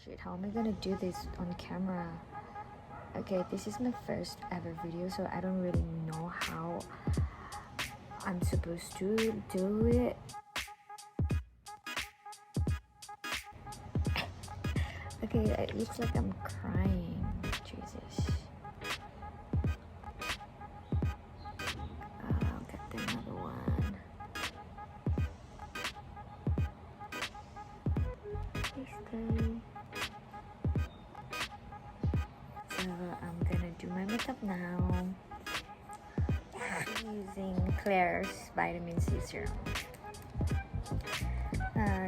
Shit, how am I gonna do this on camera? Okay, this is my first ever video, so I don't really know how I'm supposed to do it. Okay, it looks like I'm crying. Jesus. I'll get another one. So I'm gonna do my makeup now using Claire's vitamin C serum.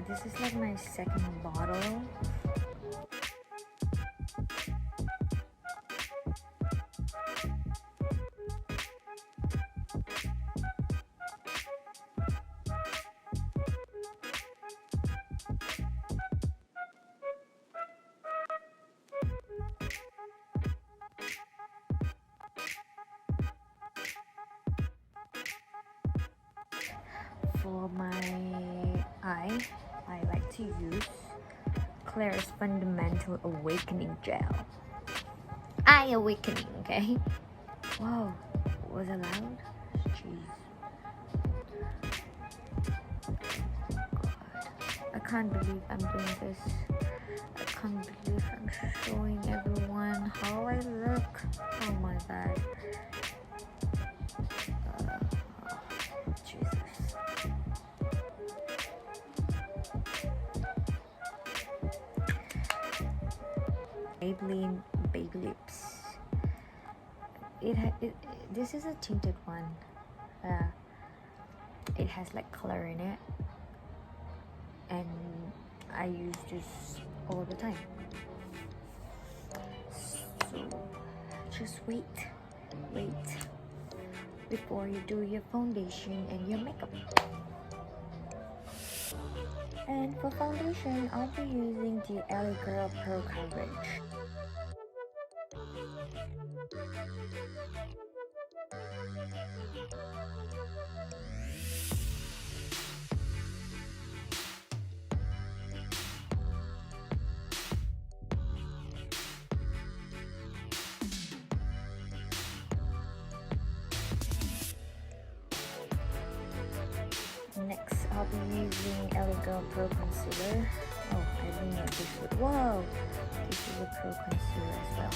This is like my second bottle. For my eye, I like to use Claire's Fundamental Awakening Gel. Eye awakening, okay? Whoa, was it loud? Jeez. God. I can't believe I'm doing this. I can't believe I'm showing everyone how I look. Oh my god. Jesus. Maybelline Baby Lips. This is a tinted one. It has like color in it, and I use this all the time. So just wait before you do your foundation and your makeup. And for foundation, I'll be using the LA Girl Pro Coverage. Next, I'll be using LA Girl Pro Concealer. Oh, I didn't know this would. Whoa! This is a Pro Concealer as well.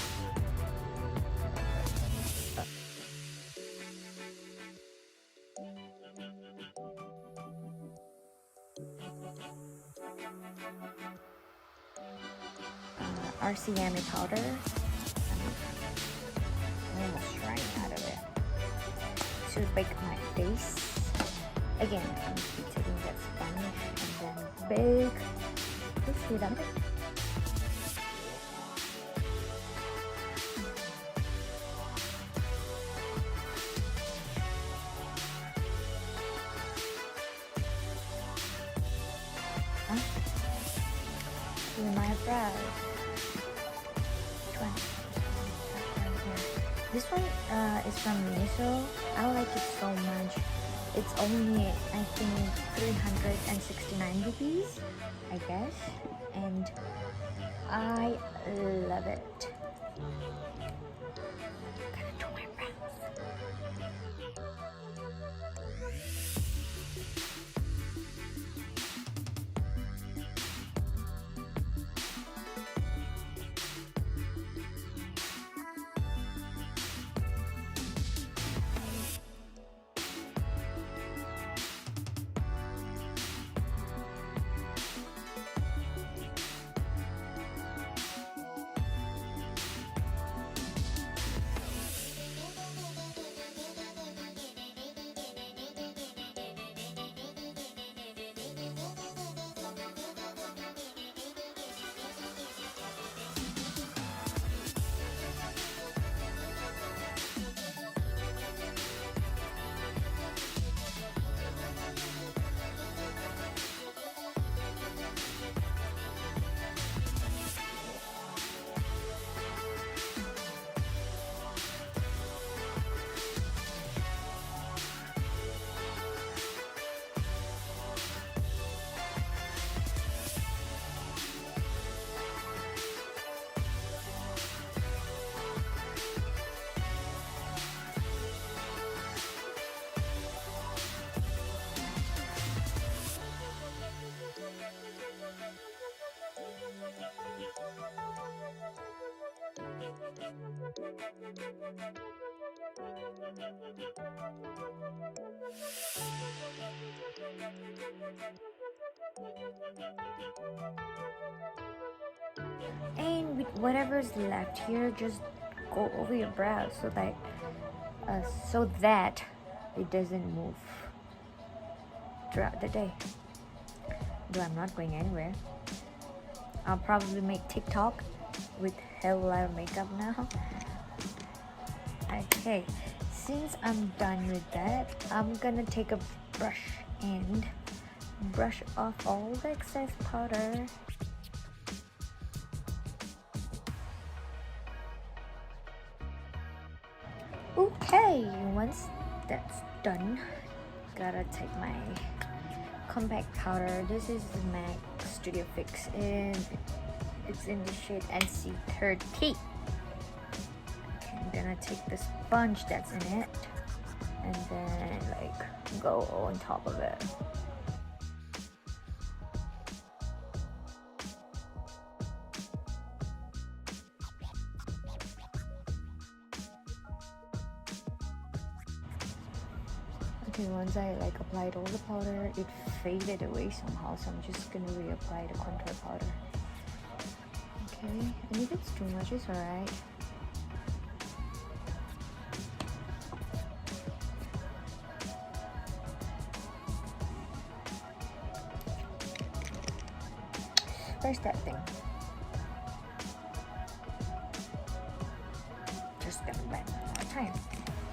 RCMA powder. I'm almost running out of it. To bake my face. Again, I'm just taking that sponge and then bake. Let's do that. Do my brows. Which one? This one is from Miniso. I like it so much. It's only, I think, 369 rupees, I guess, and I love it. I'm gonna do my brows. And with whatever's left here, just go over your brows so that it doesn't move throughout the day. Though I'm not going anywhere. I'll probably make TikTok with hell lot of makeup now. Okay, since I'm done with that, I'm gonna take a brush and brush off all the excess powder. Okay, once that's done, gotta take my compact powder. This is the MAC Studio Fix and it's in the shade NC30. Okay, I'm gonna take the sponge that's in it and then like go on top of it. Okay, once I like applied all the powder, it faded away somehow, so I'm just gonna reapply the contour powder. Okay, and if it's too much, it's alright. Where's that thing? Just gonna blend one more time.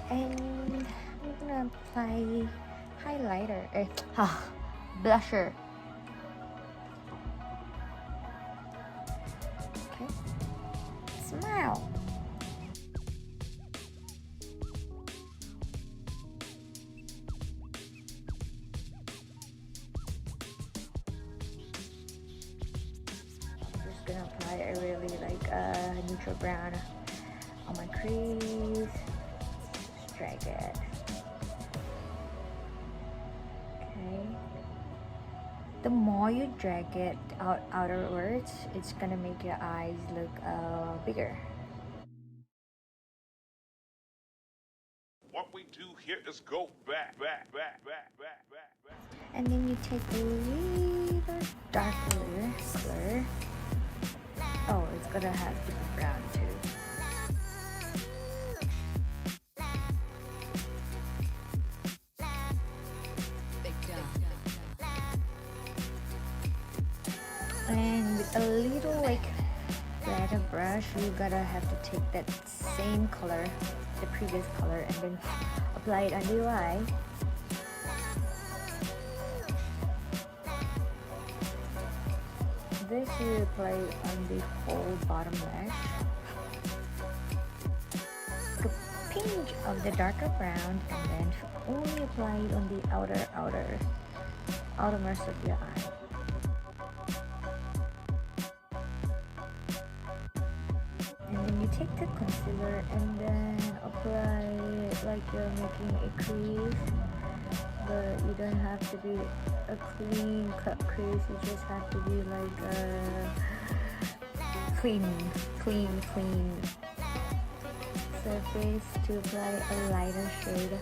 And I'm gonna apply highlighter, blusher. Okay, smile. I'm just gonna apply a really neutral brown on my crease. Just drag it. The more you drag it outwards, it's gonna make your eyes look bigger. What we do here is go back. And then you take a little darker color. Oh, it's gonna have to be brown too. And with a little flatter brush, you gotta have to take that same color, the previous color, and then apply it under your eye. This you apply on the whole bottom lash. A pinch of the darker brown, and then only apply it on the outermost of your eye. And then you take the concealer and then apply it like you're making a crease, but you don't have to be a clean cut crease, you just have to be like a clean surface to apply a lighter shade.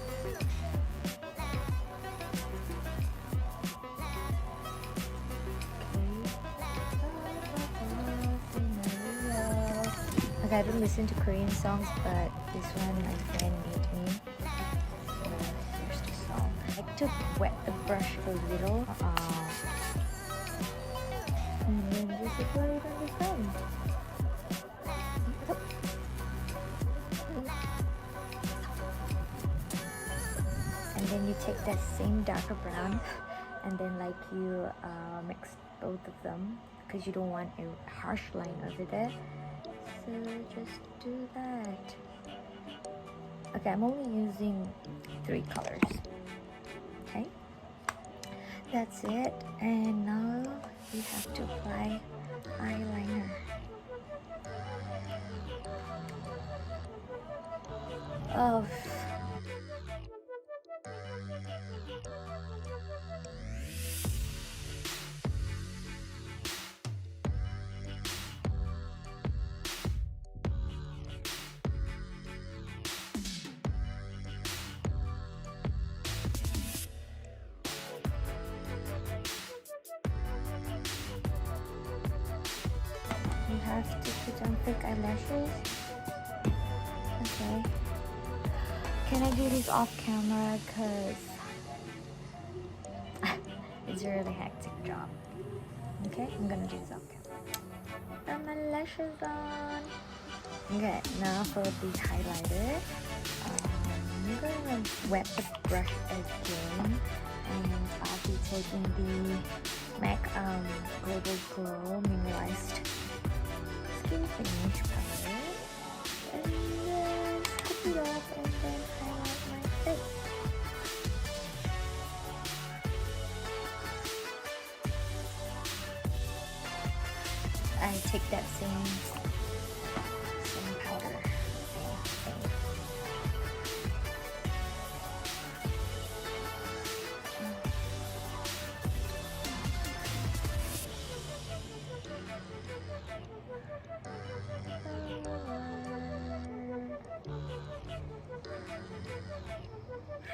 I don't listen to Korean songs, but this one my friend made me. Here's the song. I like to wet the brush a little, and then just apply it on the front. And then you take that same darker brown, and then you mix both of them because you don't want a harsh line over there. So just do that. Okay, I'm only using 3 colors. Okay, that's it. And now you have to apply eyeliner. Oh. have to put on fake eyelashes. Okay. Can I do this off camera? Cause it's a really hectic job. Okay, I'm gonna do this off camera. Got my lashes on. Okay, now for the highlighter. I'm gonna wet the brush again, and I'll be taking the MAC Global Glow Mineralized Skin Finish powder, and then scoop it off and then highlight my face. I take that same powder.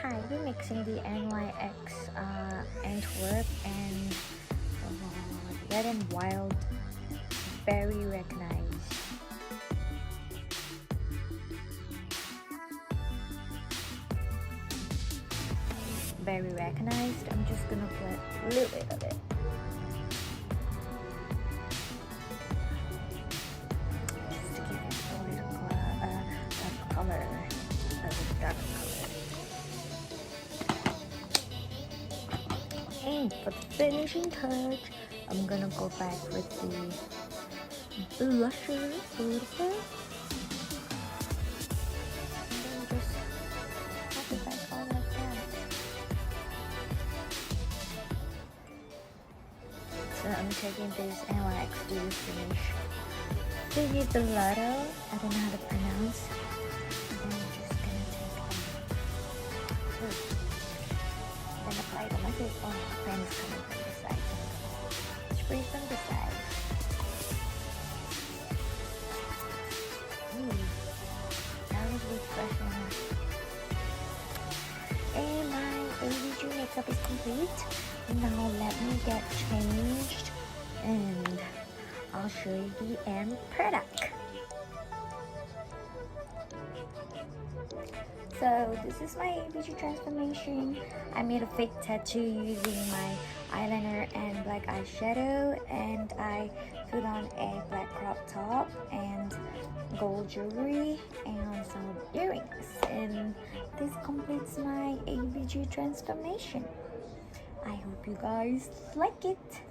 Hi, we're mixing the NYX Antwerp and Red and Wild Berry Recognized. Berry Recognized. I'm just gonna put a little bit of it. Just to give it a little dark color. And for the finishing touch, I'm gonna go back with the blusher a little bit. And just pop it back on like that. So I'm taking this NYX Dewy Finish. Finish the Lotto. I don't know how to pronounce. And I'm just gonna take then apply it on my face. Oh, the pen is coming from the side. So spray from the side. That was refreshing. And my ABG makeup is complete. Now let me get changed and I'll show you the end product. So this is my ABG transformation. I made a fake tattoo using my eyeliner and black eyeshadow, and I put on a black crop top and gold jewelry and some earrings, and this completes my ABG transformation. I hope you guys like it.